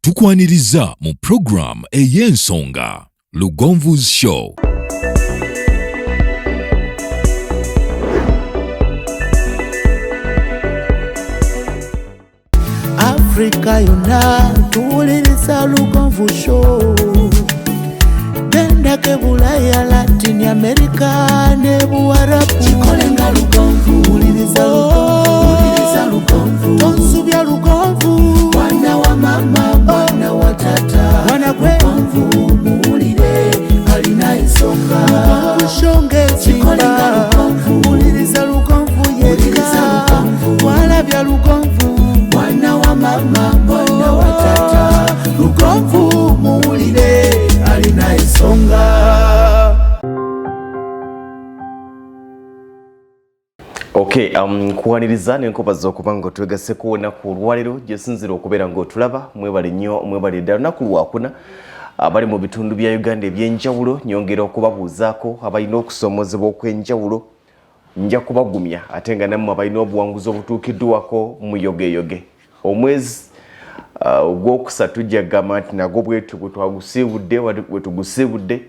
Tukwaniriza mu program ey'ensonga Lugonvu's Show. Africa yona tuwuliriza Lugonvu Show. Genda ke Bulaya, Latin America ne Buwarabu. Chikolenga Lugonvu, wuliriza Lugonvu. Tonsubya Lugonvu, mwana wa mama, mwana wa tata. Mwana kwe Lugonvu, muwulire alina ensonga. Lugonvu shonge chikolenga Lugonvu, wuliriza Lugonvu yeka. Walabya Lugonvu, mwana wa mama, mwana wa tata. Lugonvu muwulire alina ensonga. Okay, kuwaniriza nenkopa zokuba ngo twegase kuona ku lwalero gyesinzira okubeera ngo tulaba mwebale nnyo mwebale ddala naku lwakuna abali mu bitundu bya Uganda ebyenjawulo nyongera okubabuuzaako abalina okusomozebwa okwenjawulo nja kubagumya ate nga nammwe abalina obuwanguzi obutuukiddwako muyogeyoge omwezi ogwokusatu jagamba nti nagwo bwetu twagusiibudde wetugusiibudde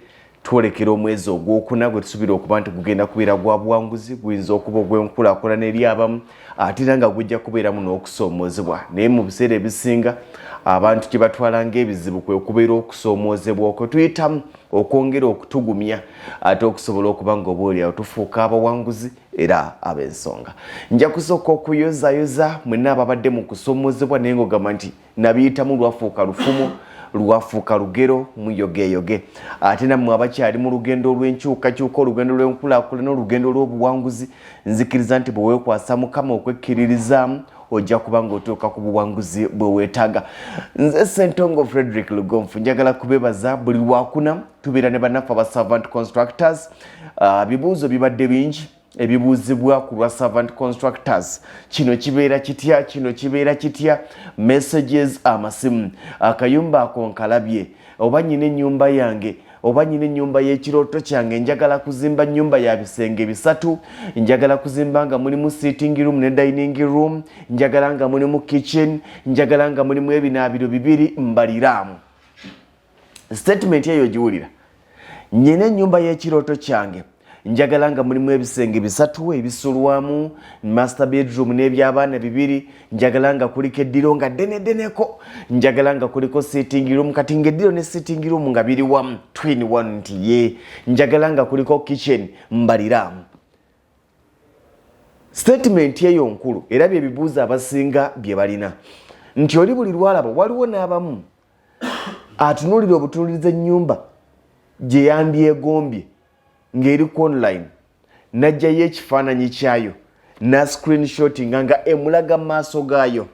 twolekera omwezi ogwokuna gwe tusuubira okuba nti gugenda kubeera gwa buwanguzi guyinza okuba ogw'enkulaakulana eri abamu ate era nga gujja kubeeramu n'okusoomoozebwa naye mu biseera ebisinga abantu kye batwala ng'ebizibu kwe kubeera okusoomoozebwa okwo tuyitamu okwongera okutugumya ate okusobola okuba nga obaolyawo tufuuka abawanguzi era ab'ensonga. Nja kusooka okuyozayoza mwenna ababadde mu kusoomoozebwa naye ng'ogamba nti nabiyitamu lwafuuka lufumo lwafuuka lugero muyogeyoge ate nammwe abakyali mu lugendo olw'enkyukakyuka olugendo lw'enkulaakulana olugendo lw'obuwanguzi nzikiriza nti bwe weekwasa Mukama okwekkiririzaamu ojja kuba ng'otuuka ku buwanguzi bwe weetaaga. Nze Ssentongo Frederick Lugonvu njagala kubeebaza buli lwakuna tubeera ne bannaffe aba servant constructors. Bibuuzo bibadde bingi ebibuuzibwa ku lwa servant constructors. Kino kibeera kitya, kino kibeera kitya, messages amasimu akayumba ako nkalabye oba nyina ennyumba yange oba nyina ennyumba y'ekirooto kyange njagala kuzimba nnyumba ya bisenge bisatu, njagala kuzimba nga mulimu sitting room ne dining room, njagala nga mulimu kitchen, njagala nga mulimu ebinaabiro bibiri Mbaliramu. Statement eyo giwulira. Nyina ennyumba y'ekirooto kyange njagala nga mulimu ebisenge bisatu ebisulwamu, master bedroom n'ebyabaana bibiri, njagala nga kuliko eddiro nga deneko, njagala nga kuliko sitting room kati ng'eddiro ne sitting room nga biri wamu twin one nti ye, njagala nga kuliko kitchen Mbaliramu. Statement eyo nkulu era bye bibuuzo abasinga bye balina nti oli buli lwalaba waliwo n'abamu atunuulira obutunuulizi ennyumba gye yandyegombye ngeri ku online najjayo ekifaananyi kyayo na screenshotting nga emulaga maaso gaayo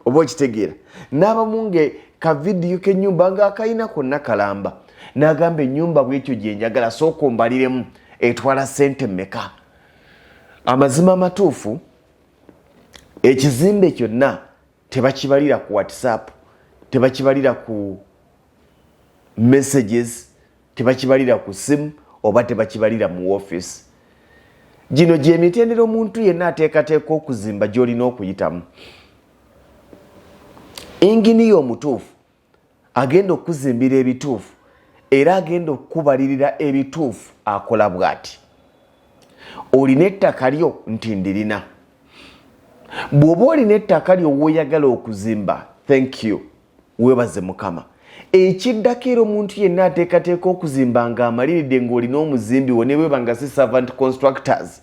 oba okitegeera n'abamu nge ka vidiyo k'ennyumba nga akayina konna kalamba n'agamba ennyumba bwekyo gye njagala sooka ombaliremu etwala ssente mmeka. Amazima amatuufu ekizimbe kyonna tebakibalira ku WhatsApp, tebakibalira ku messages, tebakibalira ku simu oba tebakibalira mu office. Gino gye mitendera omuntu yenna ateekateeka okuzimba gy'olina okuyitamu. Inginiya omutuufu agenda okuzimbira ebituufu era agenda okukubalirira ebituufu akola bw'ati. Olina ettaka lyo nti ndirina. Bw'oba olina ettaka lyo w'oyagala okuzimba, thank you, weebaze Mukama. Ekiddako era omuntu yenna ateekateeka okuzimba ng'amaliridde ng'olina omuzimbi wo ne weeba nga si servant constructors,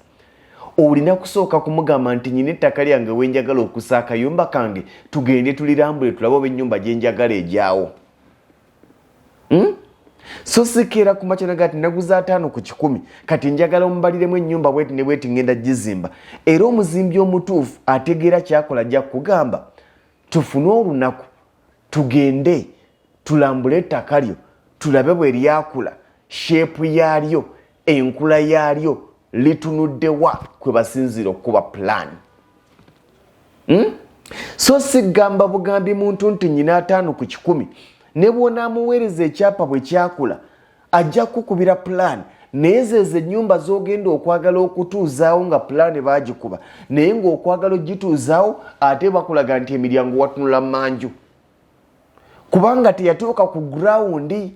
olina kusooka kumugamba nti nyina ettaka lyange wenjagala okussa akayumba kange tugende tulirambule tulabe oba ennyumba gye njagala egyawo. So sikeera ku makya nagati naguza 5 ku 10 kati njagala omubaliremu ennyumba bweti ne bweti ngenda gizimba era omuzimbi omutuufu ategeera kyakola ajja kugamba tufune olunaku tugende tulambule ettaka lyo tulabe bwe lyakula, sheepu yaalyo, enkula yaalyo litunudde wa kwe basinzira okuba plan. So sigamba bugambi muntu nti nyina 5 ku 10 ne bw'onaamuweereza ekyapa bwe kyakula ajja kukubira plan naye zezo ennyumba z'ogenda okwagala okutuuzaawo nga plan baagikuba naye ng'okwagala ogituuzaawo ate bakulaga nti emiryango watunula manju. kubanga teyatuuka ku ground.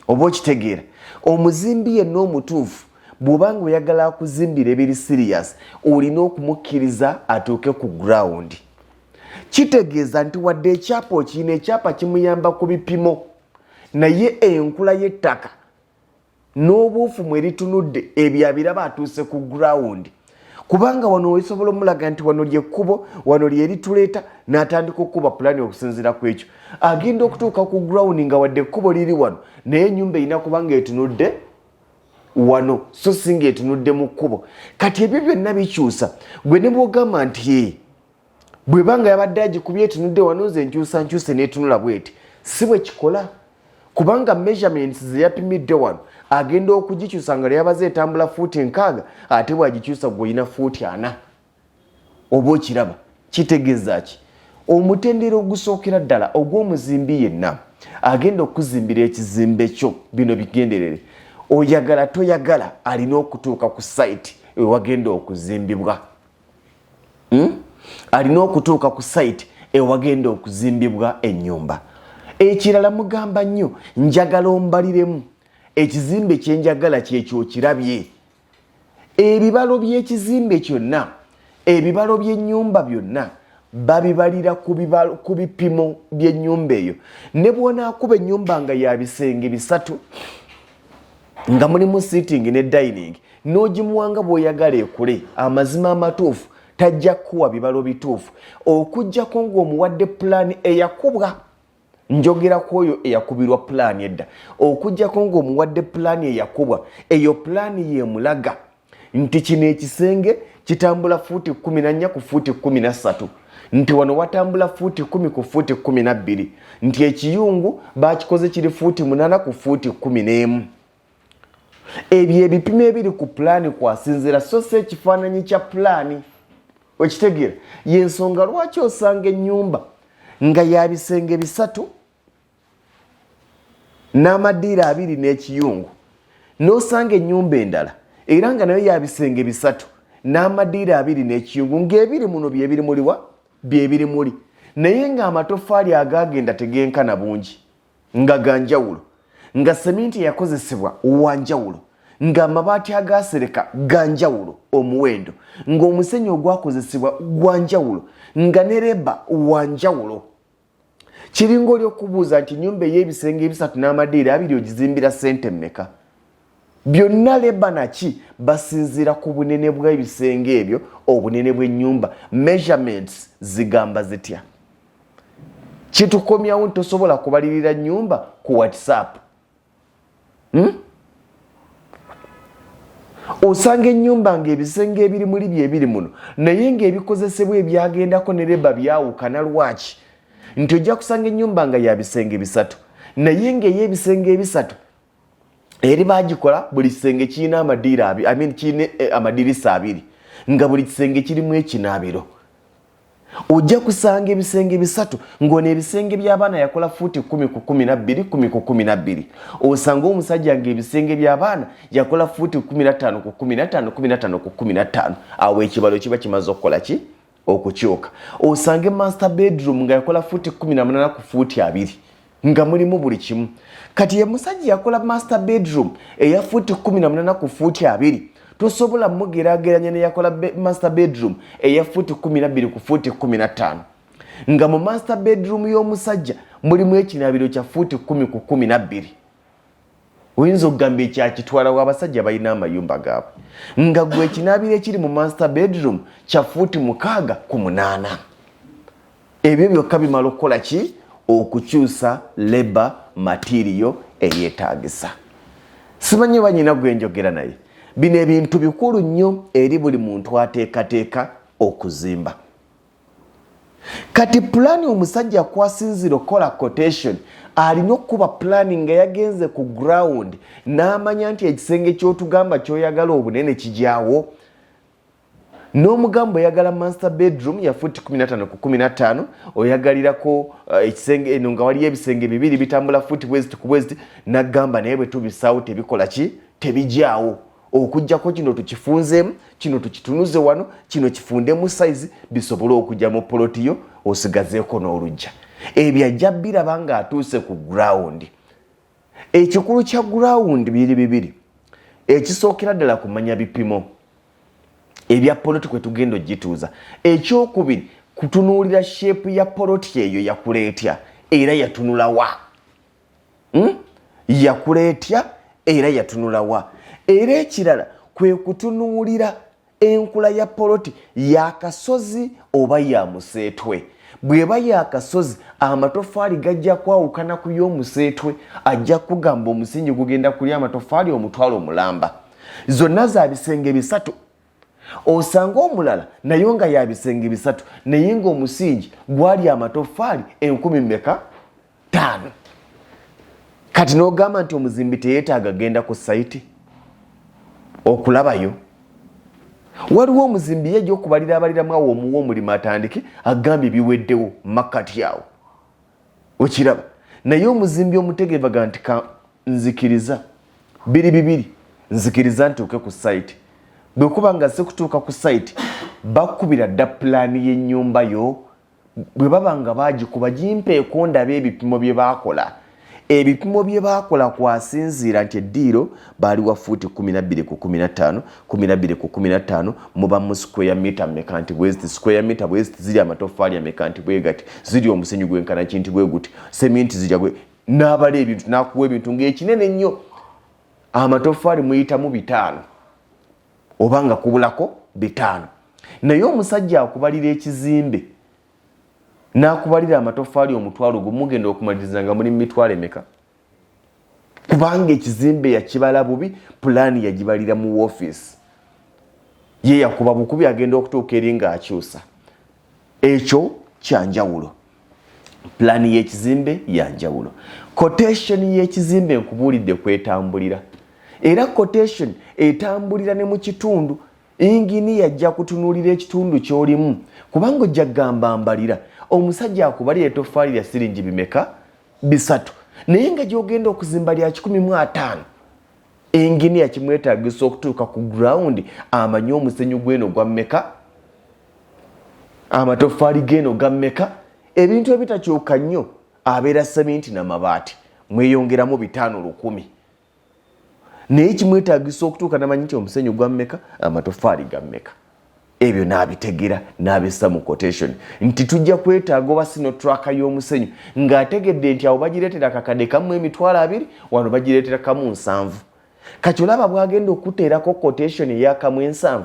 Oba okitegeera omuzimbi yenna omutuufu bw'obanga oyagala kuzimbira ebiri serious olina okumukkiriza atuuke ku ground. Kitegeeza nti wadde ekyapa okirina ekyapa kimuyamba ku bipimo naye enkula y'ettaka n'obuufu mwe litunudde ebyo abiraba atuuse ku ground. Kubanga wano osobola omulaga nti wano lyekkubo wano lyerituleeta n'atandika okuba pulani okusinziira ku ekyo. Agenda okutuuka ku ground nga wadde ekkubo liri wano naye ennyumba erina kubanga etunudde wano so singa etunudde mu kkubo. Kati ebyo byonna bikyusa gwe ne bw'ogamba nti bw'ebanga yabadde agikubye etunudde wano nze nkyuse n'etunula bweti si bwe kikola. Kubanga measurements ze yapimidde wano agenda okugikyusa nga lyabaze etambula fuuti 6 ate bwagikyusa gw'olina fuuti 4. Oba okiraba kitegeeza ki? Omutendera ogusookera ddala ogw'omuzimbi yenna agenda okuzimbira ekizimbe kyo bino bigenderere. Oyagala toyagala alina okutuuka ku site ewagenda okuzimbibwa. Alina okutuuka ku site ewagenda okuzimbibwa ennyumba. Ekirala mugamba nnyo njagala ombaliremu ekizimbe kyenjagala kyekyo kirabye. Ebibalo by'ekizimbe kyonna ebibalo by'ennyumba byonna babibalira ku bipimo by'ennyumba eyo. Ne bw'onaakuba ennyumba nga ya bisenge 3 nga mulimu sitting ne dining n'ogimuwanga bw'oyagala ekule amazima amatuufu tajja kuwa bibalo bituufu okuggyako ng'omuwadde pulaani eyakubwa. Njogera ku oyo eyakubirwa pulaani edda okuggyako ng'omuwadde pulaani eyakubwa eyo pulaani yeemulaga nti kino ekisenge kitambula fuuti 14 ku fuuti 13 nti wano watambula fuuti 10 ku fuuti 12 nti ekiyungu bakikoze kiri fuuti 8 ku fuuti 11. Ebyo ebipimo ebiri ku pulaani kwasinzira so si ekifaananyi kya pulaani. Okitegeera y'ensonga lwaki osanga ennyumba nga ya bisenge 3 n'amadiira 2 n'ekiyungu n'osanga ennyumba endala era nga nayo ya bisenge 3 n'amadiira 2 n'ekiyungu ng'ebiri muno byebiri muliwa byebiri muli naye ng'amatofaali agagenda tegenkana bungi nga ganjawulo nga seminti yakozesebwa wanjawulo ng'amabaati agasereka ganjawulo omuwendo ng'omusenyu ogwakozesebwa gwanjawulo nga ne leba wanjawulo. Kiringa oli okubuuza nti nyumba ey'ebisenge 3 n'amadiira 2 ogizimbira ssente mmeka? Byonna leba naki basinziira ku bunene bw'ebisenge ebyo obunene bw'ennyumba. Measurements zigamba zitya? Kitukomyawo tosobola kubalirira nnyumba ku WhatsApp. Osanga ennyumba ng'ebisenge ebiri muli byebiri muno naye ng'ebikozesebwa ebyagendako ne leba byawukana. Lwaki? Nti ojja kusanga ennyumba nga ya bisenge 3 naye ng'ey'ebisenge 3 eri bagikola buli kisenge kirina amadiira 2 kirina amadirisa 2 nga buli kisenge kirimu ekinaabiro. Ojja kusanga ebisenge 3 ng'ono ebisenge by'abaana yakola fuuti 10 ku 12 10 ku 12. Osanga omusajja ng'ebisenge by'abaana yakola fuuti 15 ku 15 15 ku 15. Awo ekibalo kiba kimaze okukola ki? Okukyuka. Osange master bedroom nga yakola fuuti 18 ku fuuti 2 nga mulimu buli kimu. Kati ye musajja yakola master bedroom eya fuuti 18 ku fuuti 2 tosobola mugeraageranya ne yakola master bedroom eya fuuti 12 ku fuuti 15 nga mu master bedroom y'omusajja mulimu ekinaabiro kya fuuti 10 ku 12. Oyinza okugamba ekyakitwala w'abasajja balina amayumba gaabwe nga gwe ekinaabiro ekiri mu master bedroom kya fuuti 6 ku 8. Ebyo byokka bimala okukola ki? Okukyusa labor material eyeetaagisa. Simanyi banyina gwe njogera naye. Bino ebintu bikulu nnyo eri buli muntu ateekateeka okuzimba. Kati pulaani omusajja kwasinzira okukola quotation alina okuba pulaani nga yagenze ku ground n'amanya nti ekisenge ky'otugamba ky'oyagala obunene kijyawo. N'omugambo oyagala master bedroom ya fuuti 15 ku 15 oyagalirako ekisenge eno nga waliyo ebisenge 2 bitambula fuuti west ku west n'agamba naye bwe tubisaawo tebikola ki? Tebijjaawo. Okujjako kino tukifunzeemu, kino tukitunuze wano, kino kifundemu size bisobole okujja mu polotiyo osigazeeko n'olujja. ebyo ajja biraba nga atuuse ku ground. Ekikulu kya ground bibiri. Ekisookera ddala kumanya bipimo ebya poloti kwe tugenda ogituuza. Ekyokubiri kutunuulira shape ya poloti eyo yakuleetya era yatunula wa. Yakuleetya era yatunula wa. Era ekirala kwe kutunuulira enkula ya poloti ya kasozi oba ya museetwe. Bweba ya kasozi amatofaali gajja kwawukana ku y'omuseetwe, ajja kugamba omusingi gugenda kuli amatofaali omutwalo mulamba. Zonna za bisenge bisatu. Osanga omulala nayo nga ya bisenge bisatu naye nga omusingi gwali amatofaali 10,000 5. Kati n'ogamba nti omuzimbi teyeetaaga genda ku sayiti okulabayo. Waliwo omuzimbi yajja okubalira abaliramu awo omuwa omulimu atandike agambye biweddewo makati awo. Okiraba. Naye omuzimbi omutegeeva ga nti nzikiriza bibiri nzikiriza ntuuke ku sayiti. Bwe kuba nga sikutuuka ku sayiti bakubira dda pulaani y'ennyumba yo. Bwe baba nga baagikuba gimpeeko ndabe ebipimo bye baakola. Ebipimo bye baakola kwasinziira nti eddiiro baali wa fuuti 12 ku 15 12 ku 15 muba mu square meter mmeka nti bwezi square meter bwezi ziri amatofaali ameka nti bwe gati ziri omusenyu gwenkana kinti bwe guti seminti zirya gwe n'abala ebintu n'akuwa ebintu ng'ekinene nnyo amatofaali muyitamu 5 oba nga kubulako 5. Naye omusajja akubalira ekizimbe n'akubalira amatofaali omutwalo gumugenda okumaliriza nga muri mitwalo emeka. Kubanga ekizimbe yakibala bubi, pulaani yagibalira mu office. Ye yakuba bukubi agenda okutuuka eri ng'akyusa. Ekyo kyanjawulo. Pulaani y'ekizimbe yanjawulo. Quotation y'ekizimbe nkubuulidde kwetambulira. Era quotation etambulira ne mu kitundu. Ingini yajja kutunuulira ekitundu ky'olimu. Kubanga ojja gamba mbalira. Omusajja akubalira etoffaali lya siringi bimeka 3 naye nga gy'ogenda okuzimba lya 15. Engini yakimwetaagisa okutuuka ku ground amanye omusenyu gw'eno gwa mmeka, amatofaali g'eno ga mmeka. Ebintu ebitakyuka nnyo abeera seminti n'amabaati mweyongeramu 5,100 naye kimwetaagisa okutuuka n'amanyi nti omusenyu gwa mmeka, amatofaali ga mmeka. Ebyo n'abitegera n'abissa mu quotation nti tujja kwetaaga oba sino traka y'omusenyu ng'ategedde nti awo bagireetera kakadde kamu 2,000 wano bagireetera kamu 7. Kati olaba bwagenda okuteerako quotation eyakamu 7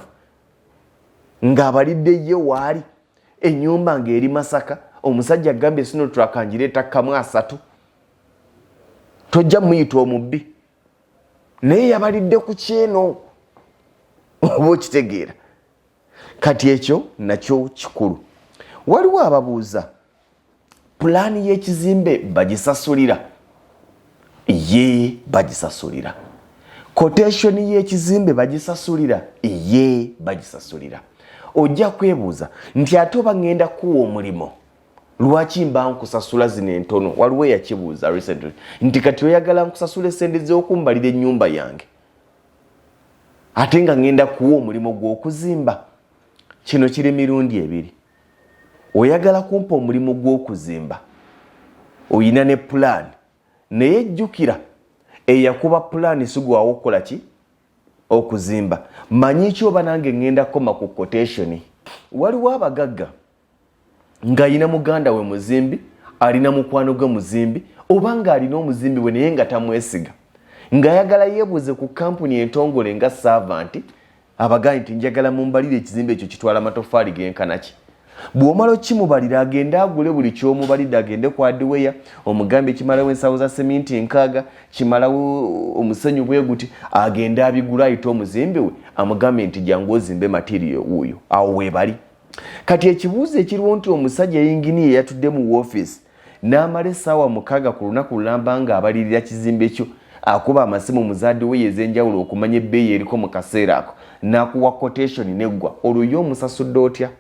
ng'abalidde ye waali ennyumba ng'eri Masaka omusajja agambye sino traka ngireeta kamu 3 tojja muyita omubbi naye yabalidde ku kyeno oba okitegeera. Kati ekyo nakyo kikulu. Waliwo ababuuza pulaani y'ekizimbe bagisasulira? Ye bagisasulira. Quotation y'ekizimbe bagisasulira? Ye bagisasulira. Ojja kwebuuza nti ate oba ngenda kuwa omulimo lwaki mba nkusasula zino entono? Waliwo yakibuuza recently nti kati oyagala nkusasula essente z'okumbalira ennyumba yange ate nga ngenda kuwa omulimo gw'okuzimba. Kino kiri mirundi ebiri. Oyagala kumpa omulimu gw'okuzimba oyina ne pulaani naye jjukira eyakuba pulaani sigwawo okukola ki? Okuzimba. Manyi ki oba nange ngenda koma ku quotation. Waliwo abagagga ng'ayina muganda we muzimbi, alina mukwano gwe muzimbi, oba ng'alina omuzimbi we naye nga tamwesiga, ng'ayagala yeebuuze ku kampuni entongole nga Servant abagambye nti njagala mumbalire ekizimbe ekyo kitwala amatofaali genkana ki. Bw'omala okimubalira agende agule buli ky'omubalidde, agende ku hardware omugambe kimalawo ensawo za seminti 6, kimalawo omusenyu bwe guti, agende abigula ayite omuzimbi we amugambe nti jangu ozimbe material wuuyo. Awo weebali. Kati ekibuuzo ekiriwo nti omusajja yingini yatudde mu office n'amala essaawa 6 ku lunaku lulamba nga abalirira kizimbe ekyo, akuba amasimu muzaadde we ez'enjawulo okumanya ebbeeyi eriko mu kaseera ako, n'akuwa quotation neggwa, olwo ye omusasudde otya?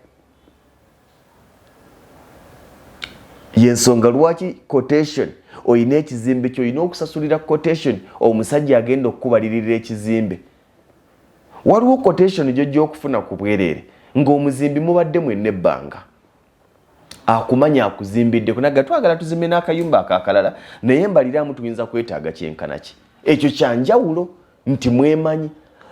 Yensonga lwaki quotation oyina ekizimbe kyo oyina okusasulira quotation omusajja agenda okukubalirira ekizimbe. Waliwo quotation gy'ojja okufuna ku bwereere ng'omuzimbi mubadde mwenna ebbanga akumanya akuzimbidde kunaga twagala tuzimbe n'akayumba akakalala naye Mbaliramu tuyinza kwetaaga kyenkana ki ekyo kyanjawulo nti mwemanyi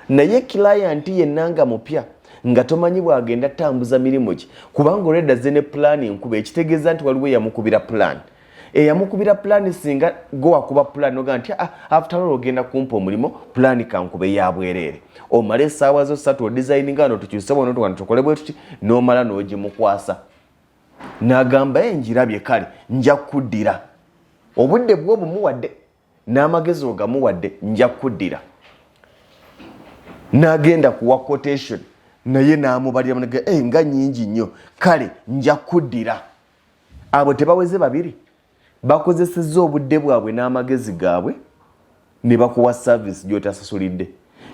naye client yennanga mupya nga tomanyi bwagenda tambuza mirimu ki kubanga olwedda ze ne plan enkuba ekitegeeza nti waliwo yamukubira plan eyamukubira plan singa go wakuba plan oga nti after all ogenda kumpa omulimo plan kankube yabwerere omale essaawa zo 3 odesigning ano tukyuse bono tukole bwe tuti n'omala n'ogimukwasa n'agamba enjirabye kale nja kuddira obudde bwo bumuwadde n'amagezi ogamuwadde nja kuddira n'agenda kuwa quotation naye n'amubaliramu nga nnyingi nnyo kale nja kuddira abo tebaweze babiri bakozesezza obudde bwabwe n'amagezi gaabwe ne bakuwa service gy'otasasulidde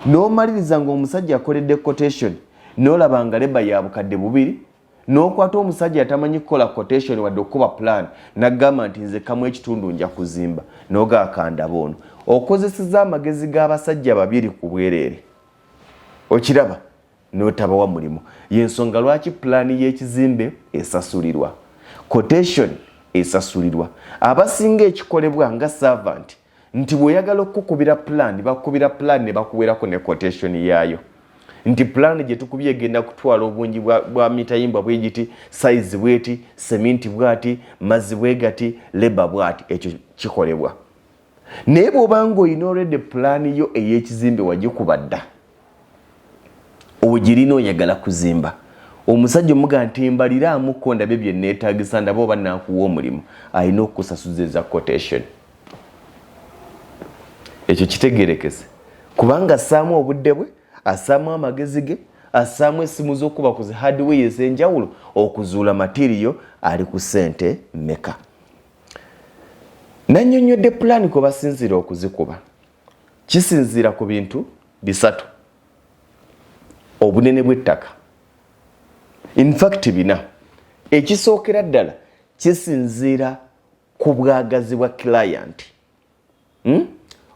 n'omaliriza ng'omusajja akoledde quotation n'olaba nga leba ya bukadde bubiri n'okwata omusajja atamanyi kukola quotation wadde okuba plan n'agamba nti nze kamu ekitundu nja kuzimba n'ogaakanda boono okozesezza amagezi g'abasajja babiri ku bwereere okiraba n'otabawa mulimu y'ensonga lwaki plan y'ekizimbe esasulirwa quotation esasulirwa abasinga ekikolebwa nga servant nti bw'oyagala okukubira plan bakubira plan ne bakuwerako ne quotation yaayo nti plan gye tukubye egenda kutwala obungi bwa mitayimbwa bwegiti size bweti cement bwati mazzi bwegati labor bwati ekyo kikolebwa naye bw'obanga olina already plan yo ey'ekizimbe wagikubadda ogirina oyagala kuzimba omusajja omuga nti Mbaliramu ko ndabe bye neetaagisa ndaba oba naakuwa omulimu alina okusasuzeza quotation ekyo kitegerekese kubanga assaamu obudde bwe assaamu amagezi ge assaamu essimu z'okuba ku zi hardware ez'enjawulo okuzuula material ali ku ssente mmeka nannyonnyodde plan kwe basinziira okuzikuba kisinziira ku bintu bisatu obunene bw'ettaka in fact bina ekisookera ddala kisinziira ku bwagazi bwa client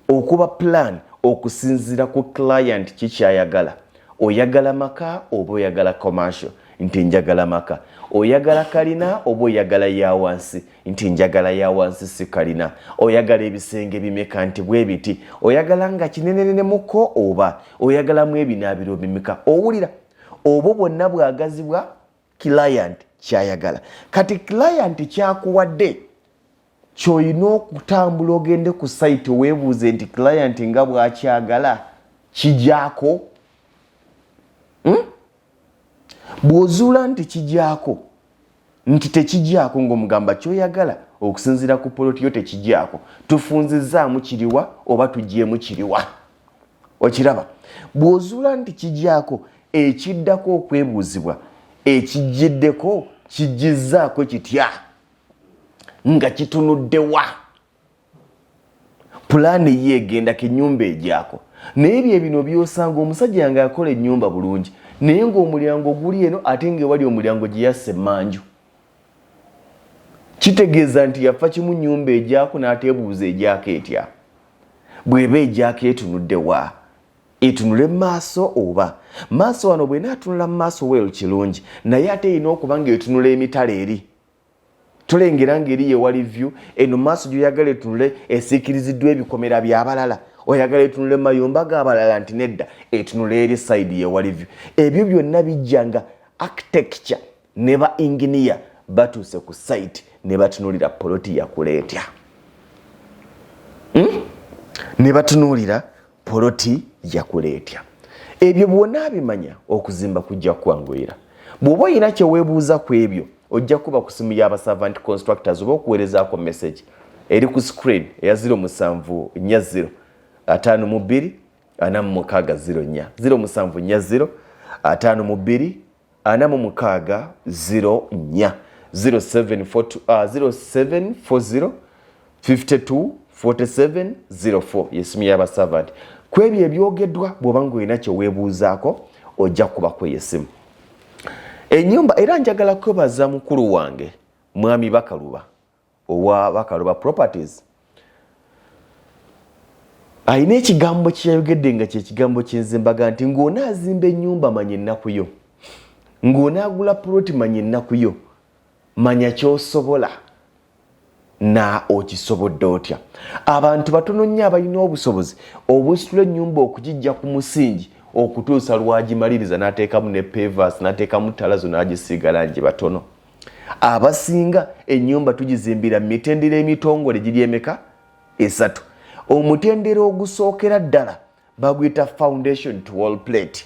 okuba plan okusinziira ku client kikyayagala oyagala maka oba oyagala commercial nti njagala maka oyagala kalina oba oyagala ya wansi nti njagala ya wansi si kalina oyagala ebisenge bimeka nti bwe biti oyagala nga kinenenene muko oba oyagala mu ebinaabiro bimeka owulira obwo bwonna bwagazi bwa client kyayagala kati client kyakuwadde ky'olina okutambula ogende ku site weebuuze nti client nga bwakyagala kijjaako bw'ozuula nti kijjaako nti tekijjaako ng'omugamba kyoyagala okusinziira ku poloti yo tekijjaako tufunzizzaamu kiriwa oba tuggyemu kiriwa okiraba bw'ozuula nti kijjaako ekiddako okwebuuzibwa ekijjiddeko kijjizzaako kitya nga kitunuddewa pulaani ye egenda kenyumba ejjaako naye bye bino byosanga omusajja yange akola ennyumba bulungi naye ng'omulyango guli eno ate ng'ewali omulyango gye yasse manju kitegeeza nti yafa kimu nnyumba ejjaako n'ateebuuza ejjaako etya bw'eba ejjaako etunuddewa etunule maaso oba maaso wano bw'enaatunula mu maaso weero kirungi naye ate erina okuba ng'etunula emitala eri tulengera ng'eri yewali vyu eno maaso gy'oyagala etunule esiikiriziddwa ebikomera by'abalala oyagala etunule mayumba g'abalala nti nedda etunule eri sayidi yewali vyu ebyo byonna bijja nga architecture ne ba engineer batuuse ku site ne batunuulira poloti yakuleetya ne batunuulira poloti yakuleetya ebyo bwonna abimanya okuzimba kujja kwanguyira bw'oba olina kyeweebuuza ku ebyo ojja kuba ku simu y'abaservant constructors oba okuweerezaako message eri ku screen eya 0740 52 46 04 0740 52 0740 52 47 04 yesimu y'abaservant kwebyo ebyogeddwa bw'oba ng'olina kyeweebuuzaako ojja kuba kweyesimu ennyumba era njagala kwebaza mukulu wange mwami Bakaluba owa Bakaluba Properties ayina ekigambo kyeyayogedde nga kyekigambo kyenzimbaga nti ng'onaazimba ennyumba manya ennaku yo ng'onaagula puloti manya ennaku yo manya ky'osobola na okisobodde otya. Abantu batono nnyo abalina obusobozi obusitula ennyumba okugijja ku musingi okutuusa lwagimaliriza n'ateekamu ne pavers n'ateekamu ttalazo n'agisiiga langi batono. Abasinga ennyumba tugizimbira mitendera emitongole giri emeka? 3. Omutendera ogusookera ddala baguyita foundation to wall plate.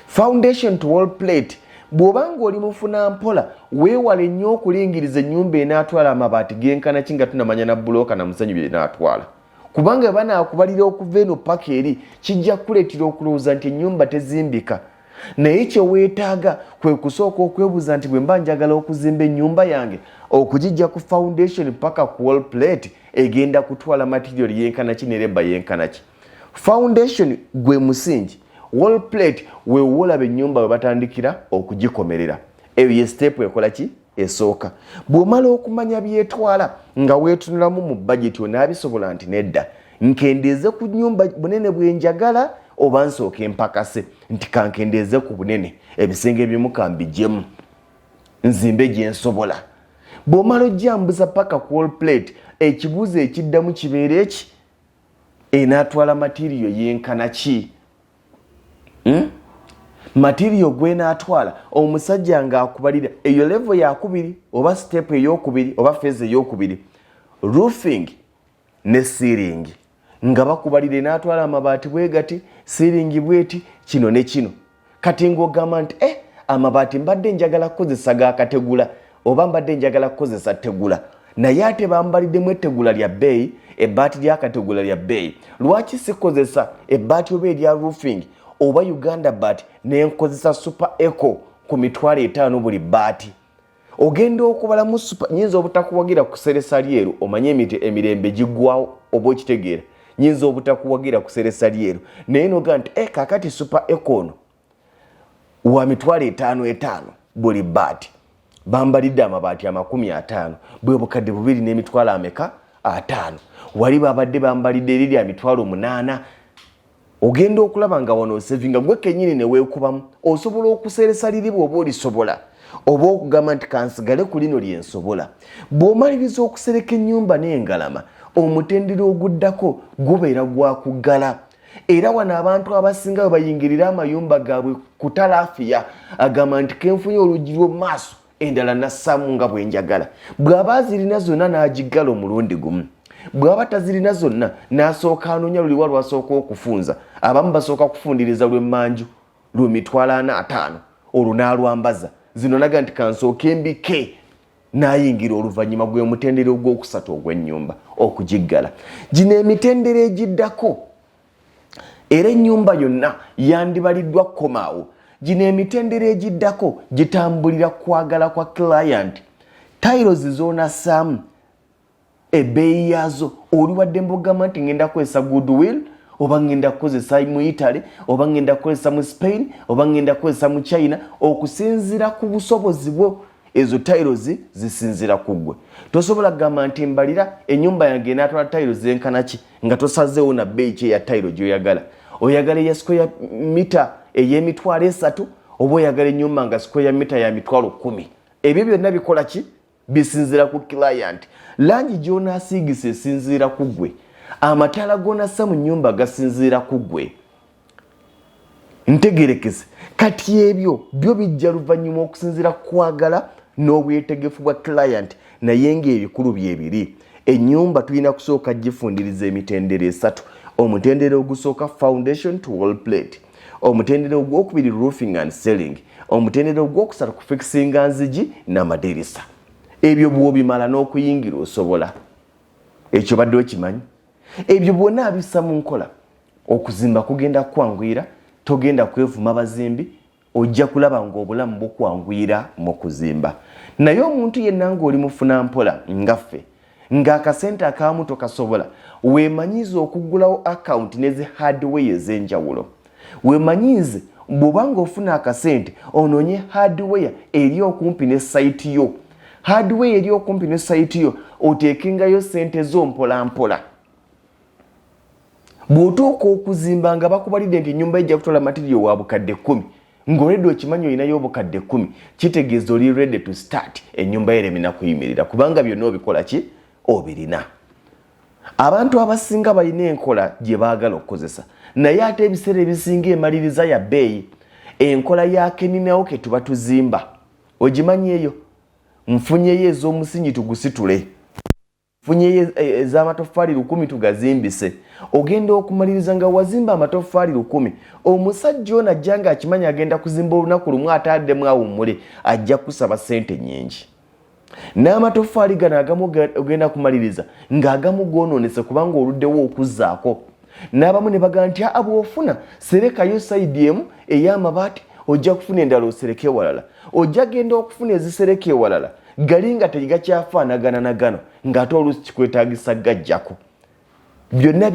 Foundation to wall plate bw'obanga oli mufuna mpola weewale nnyo okulingiriza ennyumba enaatwala amabaati genkana ki nga tunamanya na bulooka na musenyu bye enaatwala. Kubanga banaakubalira okuva eno paka eri kijja kuleetera okulowooza nti ennyumba tezimbika. Naye kye weetaaga kwe kusooka okwebuuza nti bwe mba njagala okuzimba ennyumba yange okugijja ku foundation paka ku wall plate egenda kutwala material yenkana ki ne leba yenkana ki. Foundation gwe musingi, wall plate we wolaba ennyumba we batandikira okugikomerera. Eyo ye step ekola ki? Esooka. Bw'omala okumanya byetwala nga weetunulamu mu budget onaabisobola nti nedda nkendeeze ku nnyumba bunene bwenjagala oba nsooke mpakase nti kankendeeze ku bunene ebisenge ebimu kambijjemu nzimbe gye nsobola. Bw'omala ojjambuza paka ku wall plate ekibuuzo ekiddamu kibeera eki? Enaatwala material yenkana ki? Material gwenaatwala omusajja ng'akubalira eyo level yakubiri oba step ey'okubiri oba phase ey'okubiri, roofing ne ceiling nga bakubalira enaatwala amabaati bwe gati, ceiling bweti, kino ne kino. Kati ng'ogamba nti amabaati mbadde njagala kukozesa gaakategula oba mbadde njagala kukozesa tegula, naye ate bambaliddemu ettegula lya bbeeyi, ebbaati lyakategula lya bbeeyi. Lwaki sikozesa ebbaati oba erya roofing oba Uganda baati nenkozesa super eco ku $50 buli baati? Ogenda okubalamu super, nyinza obutakuwagira kuseresa lyeru omanye emirembe giggwawo oba okitegeera, nyinza obutakuwagira kuseresa lyeru naye noga nti kakati super eco ono wa $50 buli baati bambalidde amabaati 50 bwe bukadde 2.5 wali babadde bambalidde eriri $8. Ogenda okulaba nga wano osevinga gwe kennyini ne weekubamu osobola okuseresa liri bw'oba olisobola oba okugamba nti kansigale ku lino lyensobola. Bw'omaliriza okusereka ennyumba n'engalama omutendera oguddako gubeera gwa kuggala. Era wano abantu abasinga bwe bayingirira amayumba gaabwe kutalaafiya agamba nti kenfunye oluggi lw'omu maaso endala nassaamu nga bwe njagala. Bw'aba azirina zonna n'agiggala omulundi gumu, bw'aba tazirina zonna n'asooka anoonya luliwa lwasooka okufunza. Abamu basooka kufundiriza lw'emmanju lw'50 olwo n'alwambaza zino naga nti kansooke mbike n'ayingira oluvannyuma gwe mutendera ogwokusatu ogw'ennyumba okugiggala. Gino emitendera egiddako era ennyumba yonna yandibaliddwa komaawo. Gino emitendera egiddako gitambulira kwagala kwa client. Tiles z'onassaamu ebbeeyi yaazo oli wadde mbogamba nti ngenda kukozesa goodwill oba ngenda kukozesa mu Italy oba ngenda kukozesa mu Spain oba ngenda kukozesa mu China okusinziira ku busobozi bwo. Ezo tiles zisinzira ku ggwe. Tosobola kugamba nti mbalira ennyumba yange enaatwala tiles enkana ki nga tosazeewo na bbeeyi ki eya tile gy'oyagala. Oyagala eya square mita ey'emitwalo 3 oba oyagala ennyumba nga square mita ya $10,000. Ebyo byonna bikola ki? Bisinzira ku client. Langi gy'onaasiigisa esinziira ku ggwe. Amataala g'onassa mu nnyumba gasinziira ku ggwe. Ntegerekeze kati ebyo byo bijja luvannyuma okusinziira kwagala n'obwetegefu bwa client, naye ng'ebikulu byebiri. Ennyumba tulina kusooka gifundiriza emitendera 3. Omutendera ogusooka foundation to wall plate, omutendera ogwokubiri roofing and ceiling, omutendera ogwokusatu kufikisinga nzigi n'amadirisa. Ebyo bw'obimala n'okuyingira osobola. Ekyo badde okimanyi. Ebyo bwonna abissa mu nkola okuzimba kugenda kwanguyira, togenda kwevuma bazimbi, ojja kulaba ng'obulamu bukwanguyira mu kuzimba. Naye omuntu yenna ng'oli mufuna mpola ngaffe ng'akasente akamu tokasobola, weemanyize okuggulawo account n'ezi hardware ez'enjawulo. Weemanyize bw'obanga ofuna akasente onoonye hardware eri okumpi ne site yo. Hardware eri okumpi ne site yo oteekengayo sente zo mpola mpola. Bw'otuuka okuzimba nga bakubalidde nti ennyumba ejja kutwala material wa bukadde 10, ng'oledde okimanyi olinayo obukadde 10 kitegeeza oli ready to start ennyumba yo eremina kuyimirira kubanga byonna obikola ki obirina. Abantu abasinga balina enkola gye baagala okukozesa naye ate ebiseera ebisinga emaliriza ya bbeeyi. Enkola ya keninawo ke tuba tuzimba ogimanyi eyo nfunyeyo ez'omusingi tugusitule nfunyeyo ez'amatoffaali 10 tugazimbise ogenda okumaliriza nga wazimba amatoffaali 10 omusajja ono ajja nga akimanyi agenda kuzimba olunaku lumu ataddemu awummule ajja kusaba ssente nnyingi. N'amatoffaali gano agamu ogenda kumaliriza ng'agamu goonoonese kubanga oluddewo okuzzaako. N'abamu ne bagamba nti bw'ofuna serekayo sayidi emu ey'amabaati ojja kufuna endala osereke ewalala. Ojja genda okufuna ezisereke ewalala gali nga tegakyafaanagana na gano ng'ate oluusi kikwetaagisa gajjako. Byonna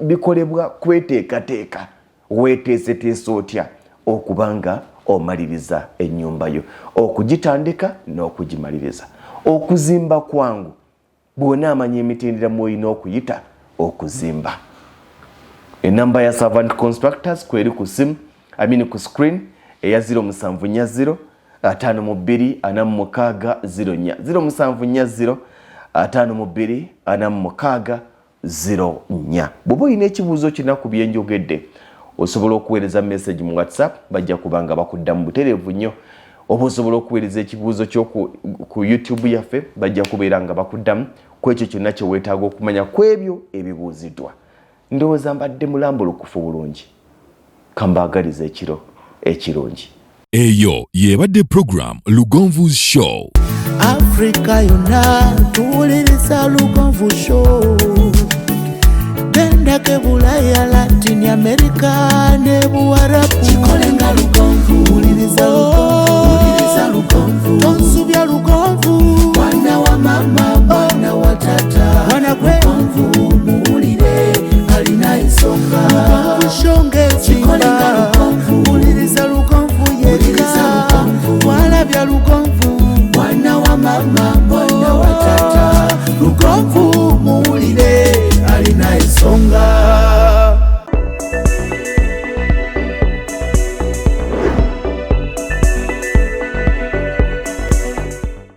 bikolebwa kweteekateeka weeteeseteese otya okubanga omaliriza ennyumba yo okugitandika n'okugimaliriza. Okuzimba kwangu bw'ona amanya emitendera mw'olina okuyita okuzimba. Enamba ya Servant Constructors kweri ku simu ku screen eya 0740 52 46 04 0740 52 46 04. Bw'oba olina ekibuuzo kirina ku bye njogedde osobola okuweereza message mu WhatsApp bajja kubanga bakuddamu butereevu nnyo. Oba osobola okuweereza ekibuuzo kyo ku YouTube yaffe bajja kubeera nga bakuddamu ku ekyo kyonna kye weetaaga okumanya ku ebyo ebibuuziddwa. Ndowooza mbadde mulambulukufu bulungi. Kambaagaliza ekiro ekirungi. Eyo yebadde program Lugonvu's Show. Africa yonna tuwuliriza Lugonvu Show. Genda ke Bulaya, Latin America ne Buwarabu. Chikolenga Lugonvu. Wuliriza Lugonvu. Tonsubya Lugonvu. Mwana wa mama, mwana wa tata. Mwana kwe Lugonvu muwulire alina ensonga. Lugonvu shonge chikolenga Lugonvu. Wuliriza Lugonvu yeka. Walabya Lugonvu. Mwana wa mama, mwana wa tata. Lugonvu muwulire alina ensonga.